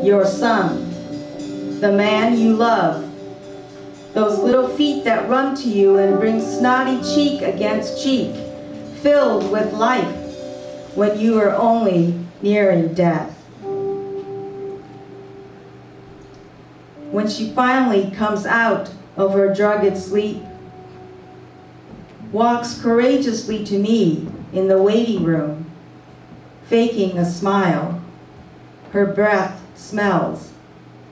your son, the man you love, those little feet that run to you and bring snotty cheek against cheek, filled with life when you are only nearing death. When she finally comes out of her drugged sleep, walks courageously to me in the waiting room, faking a smile, her breath smells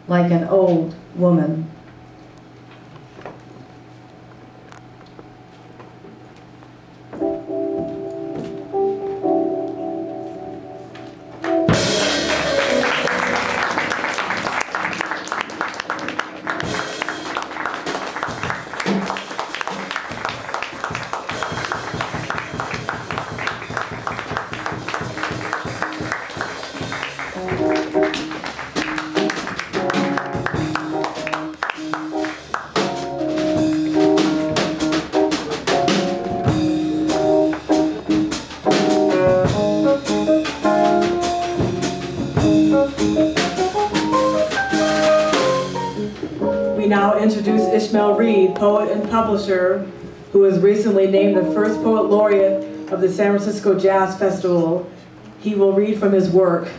like an old woman. Introduce Ishmael Reed, poet and publisher, who was recently named the first poet laureate of the San Francisco Jazz Festival. He will read from his work.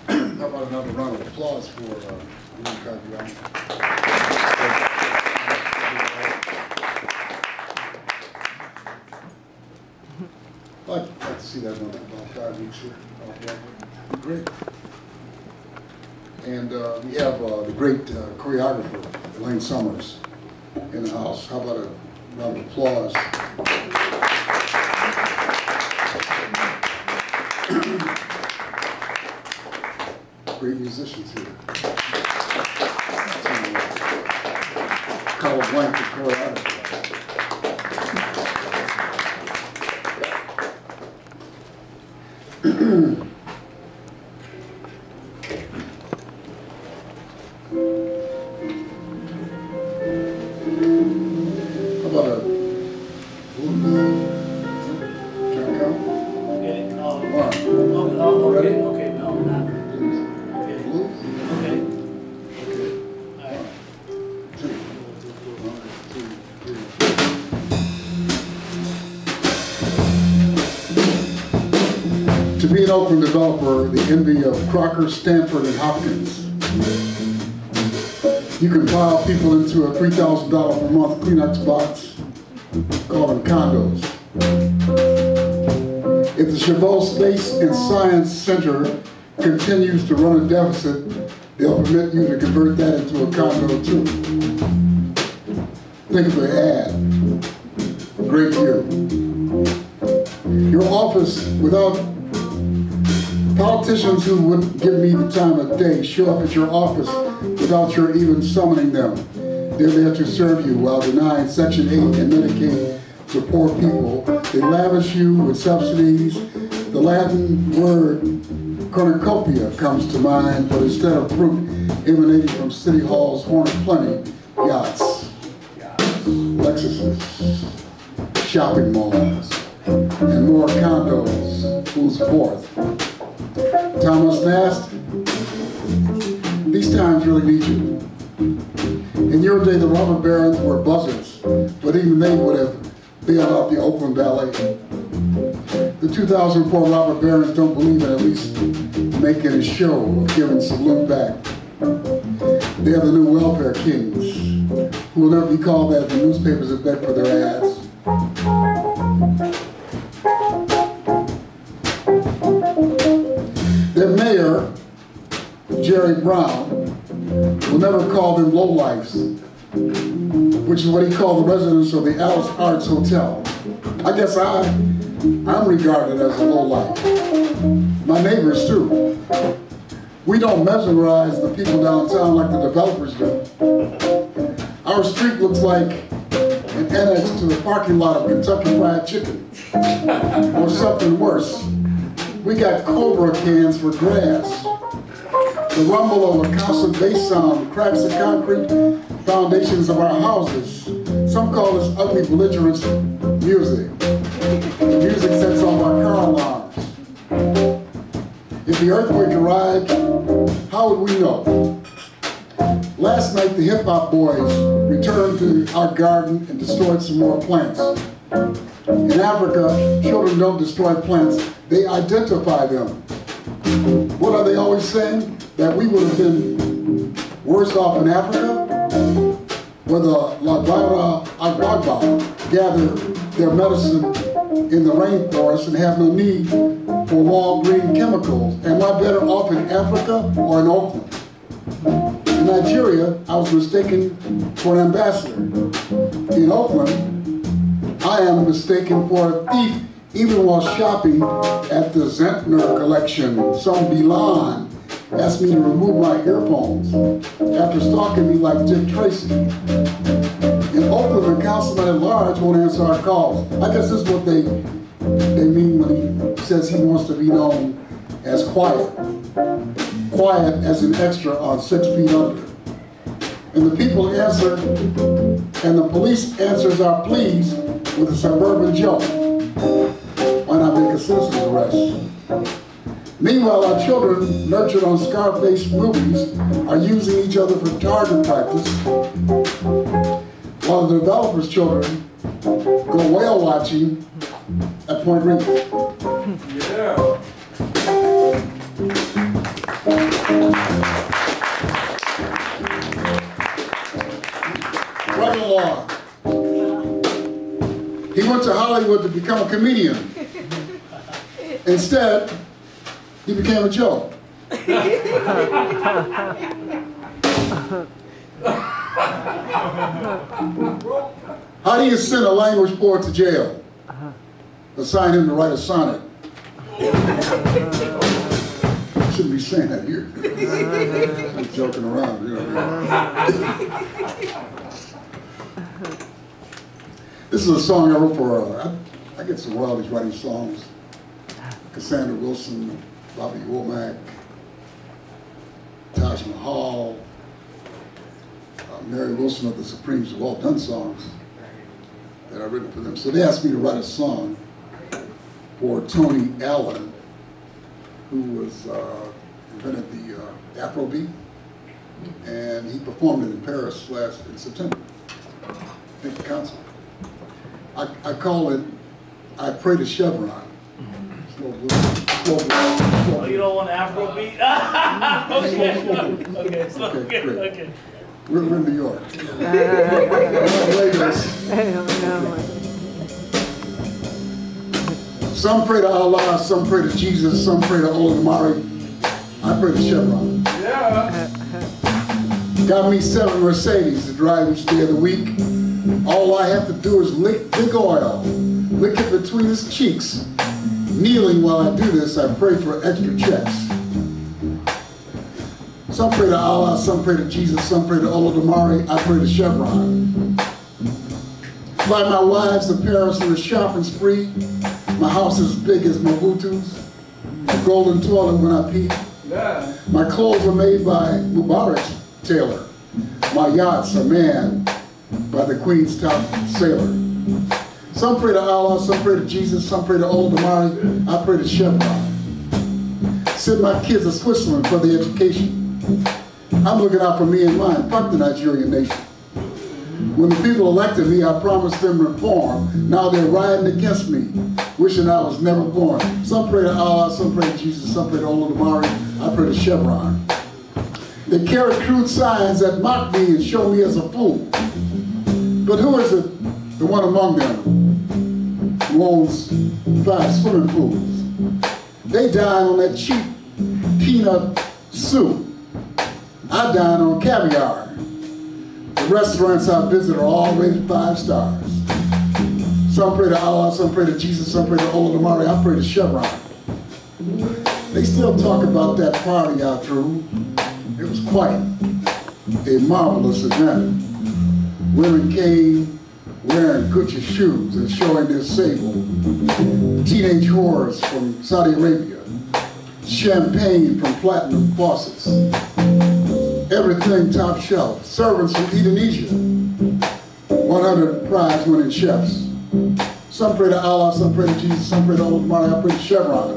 How about another round of applause for Yuri Kageyama? I'd like to see that one about 5 weeks here. Great. And we have the great choreographer, Elaine Summers, in the house. How about a round of applause? Great musicians here. Carla Blank, the choreographer. To be an open developer, the envy of Crocker, Stanford, and Hopkins. You can file people into a $3,000 per month Kleenex box, call them condos. If the Chabot Space and Science Center continues to run a deficit, they'll permit you to convert that into a condo too. Think of the ad. Great view. Your office without politicians who wouldn't give me the time of day show up at your office without your even summoning them. They're there to serve you while denying Section 8 and Medicaid to poor people. They lavish you with subsidies. The Latin word cornucopia comes to mind, but instead of fruit emanating from City Hall's horn of plenty, yachts, Lexuses, shopping malls, and more condos, who's forth. Thomas Nast, these times really need you. In your day, the robber barons were buzzards, but even they would have bailed out the Oakland Ballet. The 2004 robber barons don't believe in at least making a show of giving salute back. They are the new welfare kings, who will never be called that if the newspapers have begged for their ads. Their mayor, Jerry Brown, will never call them lowlifes, which is what he called the residents of the Alice Arts Hotel. I guess I'm regarded as a lowlife. My neighbors too. We don't mesmerize the people downtown like the developers do. Our street looks like an annex to the parking lot of Kentucky Fried Chicken, or something worse. We got Cobra cans for grass. The rumble of a constant bass sound cracks the concrete foundations of our houses. Some call this ugly belligerence music. The music sets off our car alarms. If the earthquake arrived, how would we know? Last night, the hip-hop boys returned to our garden and destroyed some more plants. In Africa, children don't destroy plants, they identify them. What are they always saying? That we would have been worse off in Africa? Where the Wajahat Ali gather their medicine in the rainforest and have no need for wall-green chemicals. Am I better off in Africa or in Oakland? In Nigeria, I was mistaken for an ambassador. In Oakland, I am mistaken for a thief even while shopping at the Zentner collection. Some Milan asked me to remove my earphones after stalking me like Dick Tracy. In Oakland, the councilman at large won't answer our calls. I guess this is what they mean when he says he wants to be known as quiet. Quiet as an extra on 6 Feet Under. And the people answer, and the police answers our pleas with a suburban joke. Why not make a citizen's arrest? Meanwhile, our children, nurtured on Scarface movies, are using each other for target practice, while the developers' children go whale watching at Point Reyes. Yeah. Brother-in-law. He went to Hollywood to become a comedian. Instead, he became a joke. How do you send a language poet to jail? Assign him to write a sonnet. Shouldn't be saying that here. I'm joking around, you know. This is a song I wrote for, I get some royalties writing songs. Cassandra Wilson, Bobby Womack, Taj Mahal, Mary Wilson of the Supremes have all done songs that I've written for them. So they asked me to write a song for Tony Allen, who was invented the Afrobeat, and he performed it in Paris in September, at the concert. I call it, I Pray to Chevron. Slow blues, slow blues, slow blues. Oh, you don't want Afrobeat? Okay, okay. We're in New York. Some pray to Allah, some pray to Jesus, some pray to Olodumare. I pray to Chevron. Yeah. Got me 7 Mercedes to drive each day of the week. All I have to do is lick big oil, lick it between his cheeks. Kneeling while I do this, I pray for extra checks. Some pray to Allah, some pray to Jesus, some pray to Olodumare, I pray to Chevron. Fly my wives to Paris on a shopping spree. My house is as big as Mobutu's. A golden toilet when I pee. Yeah. My clothes are made by Mubarak's tailor. My yachts are manned by the Queen's top sailor. Some pray to Allah, some pray to Jesus, some pray to Olodumare, I pray to Chevron. Send my kids to Switzerland for their education. I'm looking out for me and mine, fuck the Nigerian nation. When the people elected me, I promised them reform. Now they're rioting against me, wishing I was never born. Some pray to Allah, some pray to Jesus, some pray to Olodumare, I pray to Chevron. They carry crude signs that mock me and show me as a fool. But who is it, the one among them, who owns 5 swimming pools? They dine on that cheap peanut soup. I dine on caviar. The restaurants I visit are all rated 5 stars. Some pray to Allah, some pray to Jesus, some pray to Olodumare, I pray to Chevron. They still talk about that party I threw. It was quite a marvelous event. Women came wearing Gucci shoes and showing their sable. Teenage whores from Saudi Arabia champagne from platinum faucets, everything top shelf, servants from Indonesia, 100 prize-winning chefs. Some pray to Allah, some pray to Jesus, some pray to Old Money, I pray to Chevron.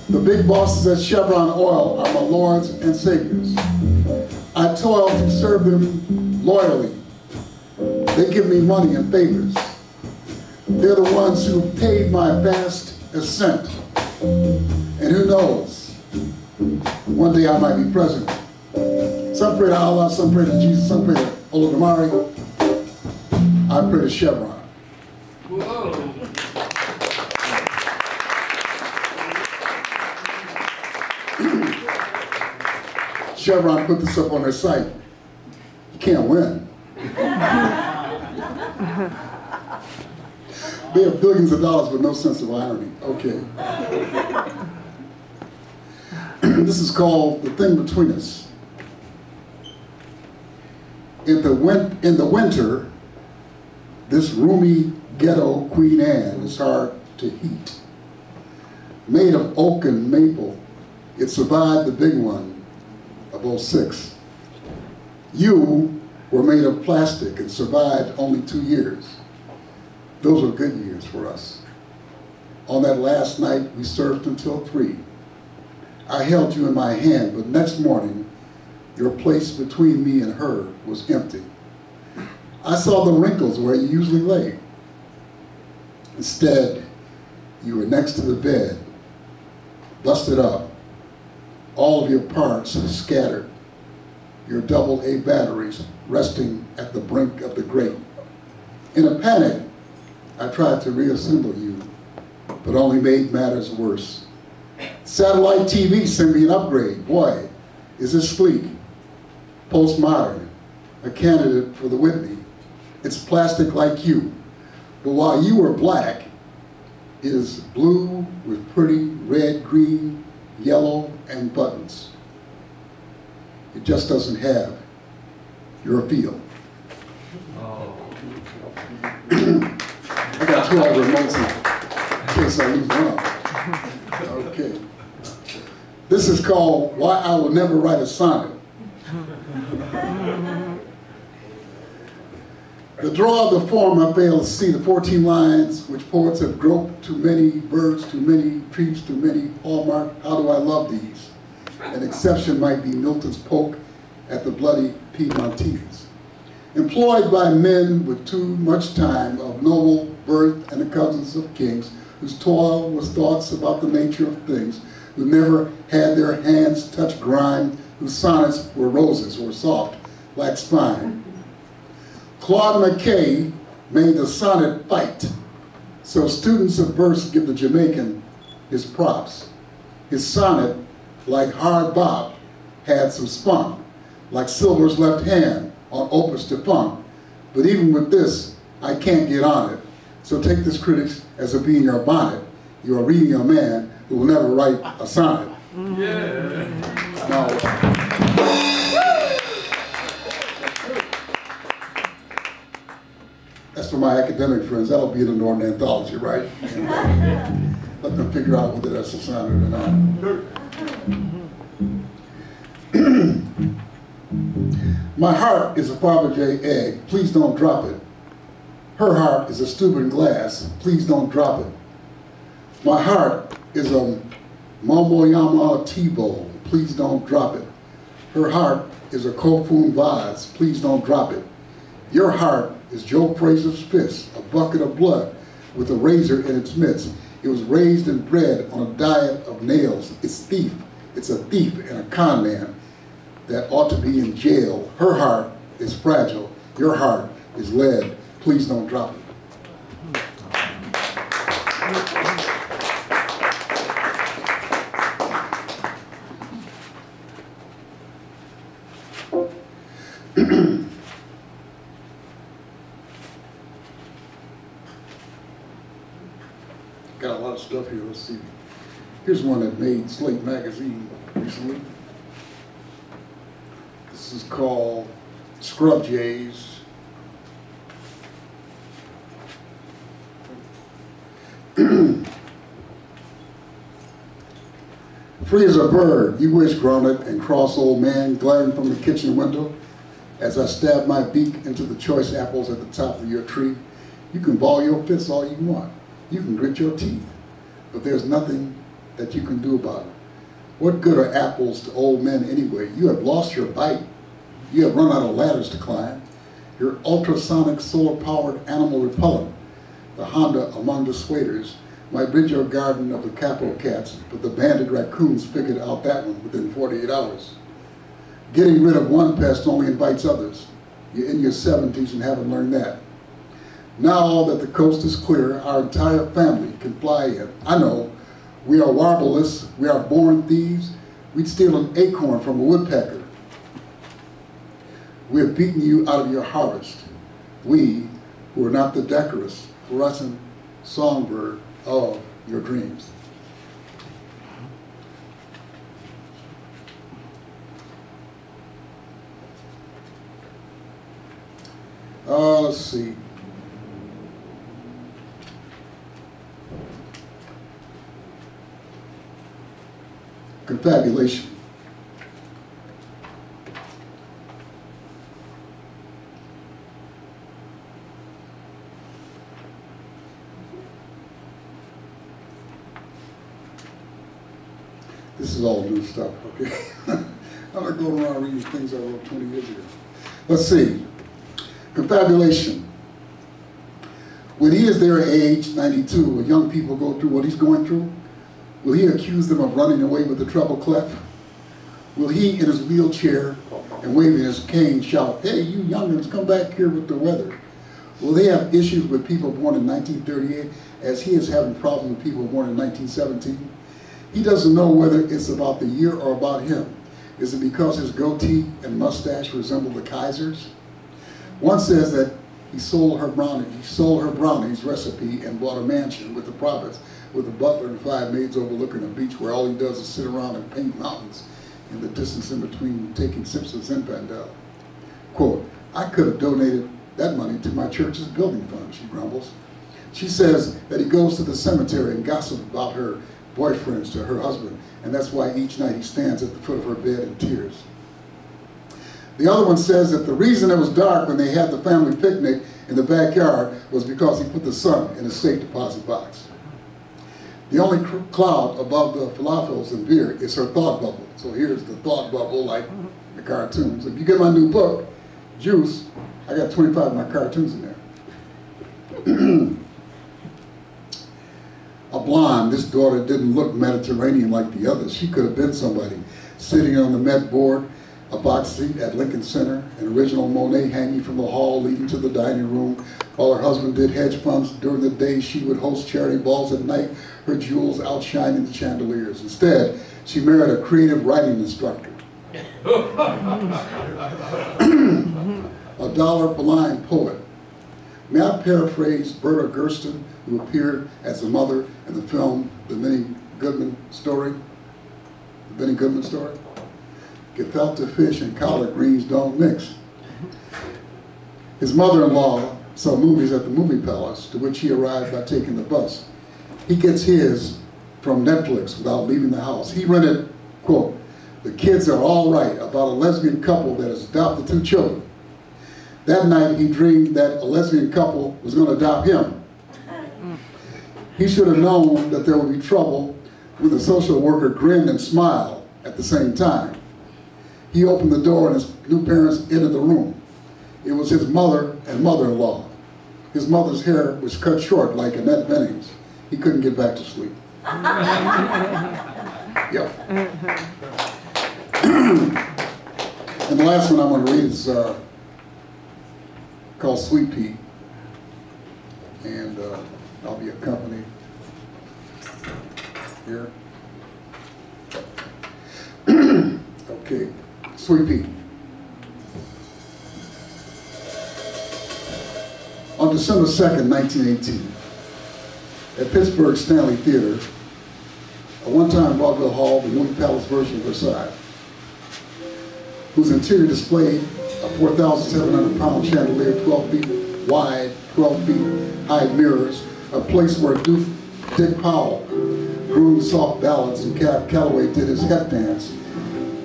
The big bosses at Chevron Oil are my lords and saviors. I toil to serve them loyally. They give me money and favors. They're the ones who paid my vast ascent. And who knows, one day I might be president. Some pray to Allah, some pray to Jesus, some pray to Olodumare. I pray to Chevron. Whoa. Chevron put this up on their site. You can't win. They have billions of dollars with no sense of irony. Okay. This is called The Thing Between Us. In the winter, this roomy ghetto Queen Anne is hard to heat. Made of oak and maple, it survived the big one of '06. You were made of plastic and survived only 2 years. Those were good years for us. On that last night, we surfed until 3. I held you in my hand, but next morning, your place between me and her was empty. I saw the wrinkles where you usually lay. Instead, you were next to the bed, busted up, all of your parts scattered, your AA batteries resting at the brink of the grate. In a panic, I tried to reassemble you, but only made matters worse. Satellite TV sent me an upgrade. Boy, is this sleek. Postmodern, a candidate for the Whitney. It's plastic like you, but while you were black, it is blue with pretty red, green, yellow, and buttons. It just doesn't have your feel. Oh. I got 12 remotes in case I lose one. Okay. This is called Why I Will Never Write a Sonnet. The draw of the form I fail to see the 14 lines which poets have groped, too many birds, too many trees, too many hallmark. How do I love these? An exception might be Milton's poke at the bloody Piedmontese. Employed by men with too much time, of noble birth and the cousins of kings, whose toil was thoughts about the nature of things, who never had their hands touch grime, whose sonnets were roses or soft like spine. Claude McKay made the sonnet fight, so students of verse give the Jamaican his props. His sonnet, like hard bop, had some spunk, like Silver's left hand on Opus Defunct. But even with this, I can't get on it. So take this, critics, as a bee in your bonnet. You are reading a man who will never write a sonnet. Yeah. Now, that's for my academic friends. That'll be in the Northern Anthology, right? Let them figure out whether that's a sonnet or not. My heart is a Fabergé egg. Please don't drop it. Her heart is a Steuben glass. Please don't drop it. My heart is a Momoyama tea bowl. Please don't drop it. Her heart is a Kofun vase. Please don't drop it. Your heart is Joe Fraser's fist, a bucket of blood with a razor in its midst. It was raised and bred on a diet of nails. It's thief. It's a thief and a con man that ought to be in jail. Her heart is fragile. Your heart is lead. Please don't drop it. Got a lot of stuff here. Let's see. Here's one that made Slate magazine recently. This is called Scrub Jays. Free as a bird, you wish, grounded and cross old man, glaring from the kitchen window. As I stab my beak into the choice apples at the top of your tree, you can ball your fists all you want. You can grit your teeth, but there's nothing that you can do about it. What good are apples to old men anyway? You have lost your bite. You have run out of ladders to climb. Your ultrasonic solar-powered animal repellent, the Honda among the swaders, might rid your garden of the capo cats, but the banded raccoons figured out that one within 48 hours. Getting rid of one pest only invites others. You're in your 70s and haven't learned that. Now that the coast is clear, our entire family can fly in. I know, we are warbleless, we are born thieves. We'd steal an acorn from a woodpecker. We have beaten you out of your harvest. We, who are not the decorous, fluorescent songbird of your dreams. Let's see. Confabulation. This is all new stuff, okay? I'm not going around reading things I wrote 20 years ago. Let's see. Confabulation. When he is their age, 92, when young people go through what he's going through, will he accuse them of running away with the treble clef? Will he, in his wheelchair and waving his cane, shout, "Hey, you young'uns, come back here with the weather"? Will they have issues with people born in 1938 as he is having problems with people born in 1917? He doesn't know whether it's about the year or about him. Is it because his goatee and mustache resemble the Kaiser's? One says that he sold her brownies recipe and bought a mansion with the profits, with a butler and 5 maids overlooking a beach where all he does is sit around and paint mountains in the distance in between taking sips of Zinfandel. Quote, "I could have donated that money to my church's building fund," she grumbles. She says that he goes to the cemetery and gossips about her boyfriends to her husband, and that's why each night he stands at the foot of her bed in tears. The other one says that the reason it was dark when they had the family picnic in the backyard was because he put the sun in a safe deposit box. The only cloud above the falafels and beer is her thought bubble. So here's the thought bubble, like the cartoons. If you get my new book, Juice, I got 25 of my cartoons in there. A blonde, this daughter didn't look Mediterranean like the others. She could have been somebody. Sitting on the Met board, a box seat at Lincoln Center, an original Monet hanging from the hall leading to the dining room. While her husband did hedge funds during the day, she would host charity balls at night, her jewels outshining the chandeliers. Instead, she married a creative writing instructor. A dollar per line poet. May I paraphrase Berta Gersten, who appeared as the mother in the film The Benny Goodman Story? The Benny Goodman Story? Gefilte fish and collard greens don't mix. His mother-in-law saw movies at the Movie Palace, to which he arrived by taking the bus. He gets his from Netflix without leaving the house. He rented, quote, "The Kids Are All Right," about a lesbian couple that has adopted 2 children. That night he dreamed that a lesbian couple was going to adopt him. He should have known that there would be trouble when the social worker grinned and smiled at the same time. He opened the door and his new parents entered the room. It was his mother and mother-in-law. His mother's hair was cut short like Annette Bening's. He couldn't get back to sleep. Yep. And the last one I'm going to read is called Sweet Pea. And I'll be accompanied here. Okay, Sweet Pea. On December 2nd, 1918, at Pittsburgh's Stanley Theater, a one-time vaudeville hall, the Movie Palace version of Versailles, whose interior displayed a 4,700-pound chandelier, 12 feet wide, 12 feet high mirrors, a place where Dick Powell crooned soft ballads, and Calloway did his head dance.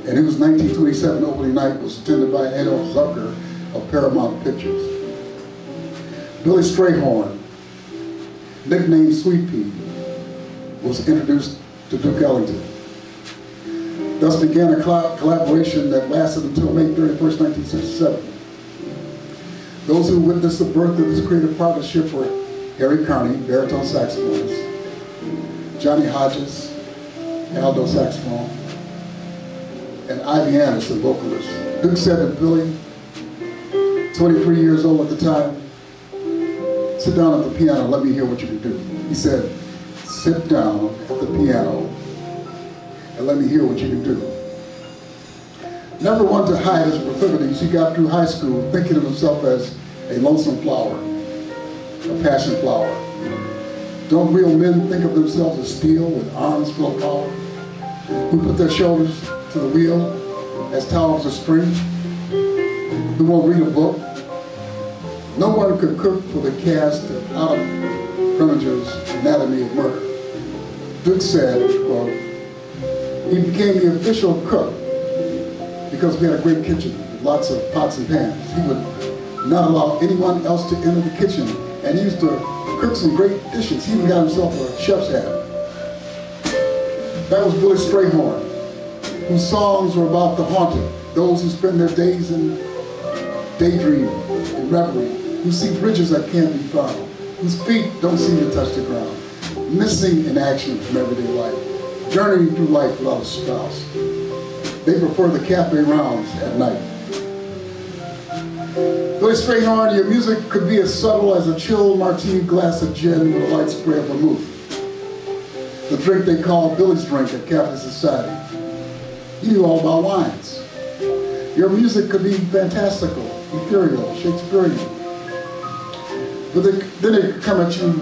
And it was 1927 opening night, was attended by Adolph Zucker of Paramount Pictures. Billy Strayhorn, nicknamed Sweet Pea, was introduced to Duke Ellington. Thus began a collaboration that lasted until May 31st, 1967. Those who witnessed the birth of this creative partnership were Harry Carney, baritone saxophonist, Johnny Hodges, alto saxophone, and Ivy Anderson, vocalist. Duke said to Billy, 23 years old at the time, "Sit down at the piano, let me hear what you can do." He said, "Sit down at the piano and let me hear what you can do." Never one to hide his proclivities, he got through high school thinking of himself as a lonesome flower, a passion flower. Don't real men think of themselves as steel with arms full of power, who put their shoulders to the wheel as towers of string, who won't read a book? No one could cook for the cast of Adam Preming's Anatomy of Murder. Duke said, well, he became the official cook because we had a great kitchen with lots of pots and pans. He would not allow anyone else to enter the kitchen, and he used to cook some great dishes. He even got himself a chef's hat. That was Billy Strayhorn, whose songs were about the haunted, those who spend their days in daydream and reverie, who see bridges that can't be found, whose feet don't seem to touch the ground, missing in action from everyday life, journeying through life without a spouse. They prefer the cafe rounds at night. Billy Strayhorn, your music could be as subtle as a chill martini glass of gin with a light spray of vermouth, the drink they call Billy's drink at Cafe Society. You knew all about wines. Your music could be fantastical, ethereal, Shakespearean. But then it could come at you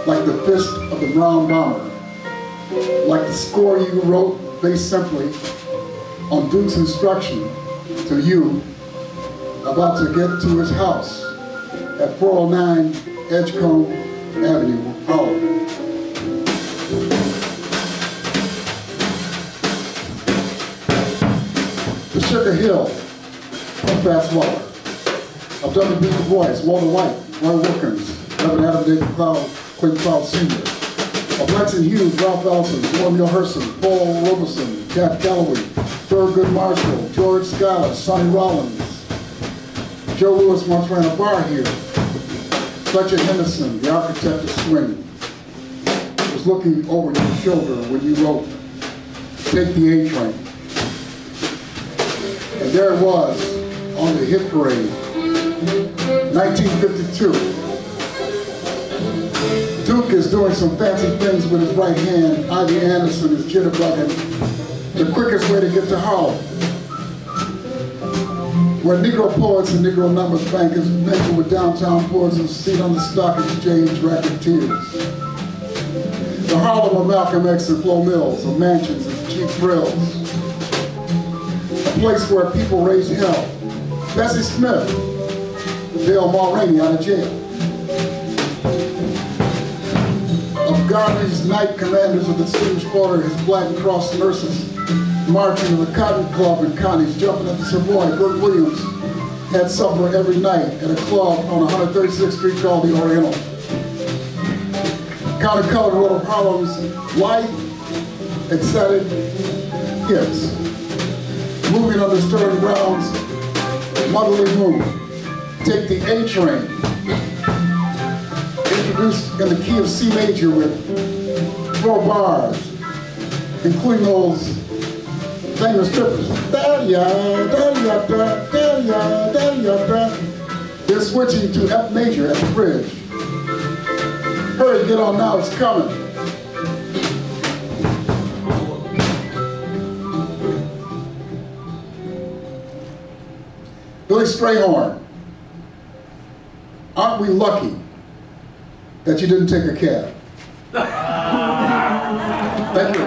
like the fist of the brown bomber, like the score you wrote based simply on Duke's instruction to you about to get to his house at 409 Edgecombe Avenue, Harlem. The Sugar Hill of Fats Waller, of W.B. Du Bois, Walter White, Roy Wilkins, Reverend Adam David Clayton Cloud Sr., of Lexington Hughes, Ralph Ellison, Samuel Herson, Paul Robeson, Cat Calloway, Thurgood Marshall, George Schuyler, Sonny Rollins. Joe Lewis once ran a bar here. Fletcher Henderson, the architect of swing, was looking over your shoulder when you wrote, "Take the A Train." And there it was on the hit parade, 1952. Duke is doing some fancy things with his right hand. Ivy Anderson is jitterbugging the quickest way to get to Harlem, where Negro poets and Negro numbers bankers mingle with downtown poets and seat on the stock exchange racketeers. The Harlem of Malcolm X and Flo Mills, of mansions and cheap thrills. A place where people raise hell. Bessie Smith, bail Mulroney out of jail. Of Garvey's night commanders of the Distinguished Order, his Black Cross nurses, marching to the Cotton Club and Connie's, jumping at the Savoy. Bert Williams had supper every night at a club on 136th Street called the Oriental. County Colored wrote of Harlem's life, excited hits. Moving on the stirring grounds, Motherly Moon, Take the A Train, introduced in the key of C major with 4 bars, including those famous trippers. They're switching to F major at the bridge. Hurry, get on now, it's coming. Billy Strayhorn, aren't we lucky that you didn't take a cab? Thank you.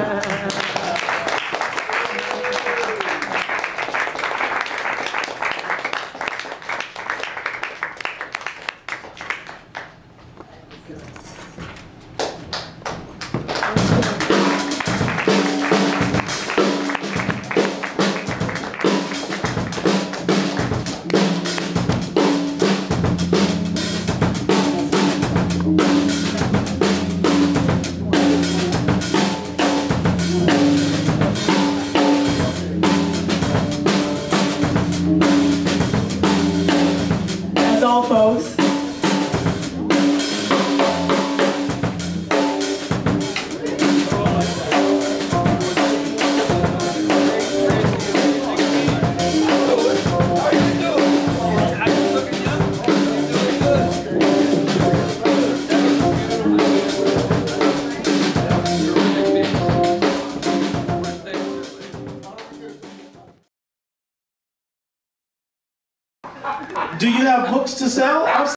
Do you have books to sell?